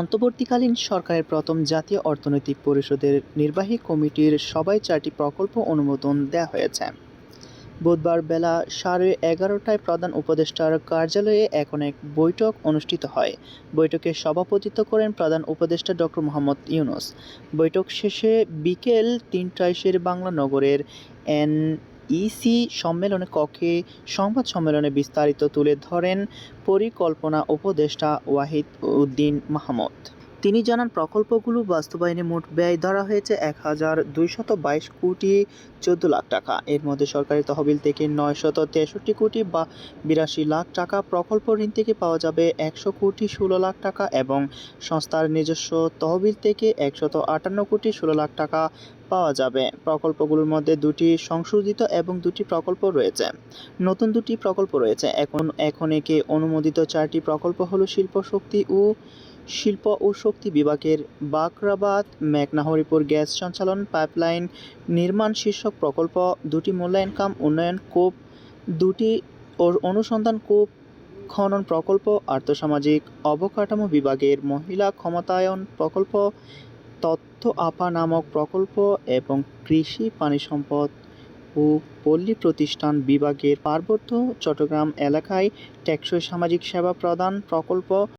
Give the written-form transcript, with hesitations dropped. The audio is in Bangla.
অন্তর্বর্তীকালীন সরকারের প্রথম জাতীয় অর্থনৈতিক পরিষদের নির্বাহী কমিটির সভায় 4টি প্রকল্প অনুমোদন দেওয়া হয়েছে। বুধবার বেলা 11:30টায় প্রধান উপদেষ্টার কার্যালয়ে এখন এক বৈঠক অনুষ্ঠিত হয়। বৈঠকে সভাপতিত্ব করেন প্রধান উপদেষ্টা ডক্টর মোহাম্মদ ইউনূস। বৈঠক শেষে বিকেল 3টায় শেরেবাংলা নগরের NEC সম্মেলন কক্ষে সংবাদ সম্মেলনে বিস্তারিত তুলে ধরেন পরিকল্পনা উপদেষ্টা ওয়াহিদ উদ্দিন মাহমুদ। তিনি জানান, প্রকল্পগুলো বাস্তবায়নে মোট ব্যয় ধরা হয়েছে ১,২২২ কোটি ১৪ লাখ টাকা। এর মধ্যে সরকারি তহবিল থেকে ৯৬৩ কোটি বা ৮২ লাখ টাকা, প্রকল্প ঋণ থেকে পাওয়া যাবে ১০০ কোটি ১৬ লাখ টাকা এবং সংস্থার নিজস্ব তহবিল থেকে ১৫৮ কোটি ১৬ লাখ টাকা পাওয়া যাবে। প্রকল্পগুলোর মধ্যে 2টি সংশোধিত এবং 2টি প্রকল্প রয়েছে। নতুন 2টি প্রকল্প রয়েছে। এখন একে অনুমোদিত 4টি প্রকল্প হলো শিল্প ও শক্তি বিভাগের বাখরাবাদ মেঘনা হরিপুর গ্যাস সঞ্চালন পাইপলাইন নির্মাণ শীর্ষক প্রকল্প, 2টি মূল্যায়ন কাম উন্নয়ন কূপ, 2টি অনুসন্ধান কূপ খনন প্রকল্প, আর্থসামাজিক অবকাঠামো বিভাগের মহিলা ক্ষমতায়ন প্রকল্প, তথ্য আপা নামক প্রকল্প এবং কৃষি পানি সম্পদ ও পল্লী প্রতিষ্ঠান বিভাগের পার্বত্য চট্টগ্রাম এলাকায় টেকসই সামাজিক সেবা প্রদান প্রকল্প।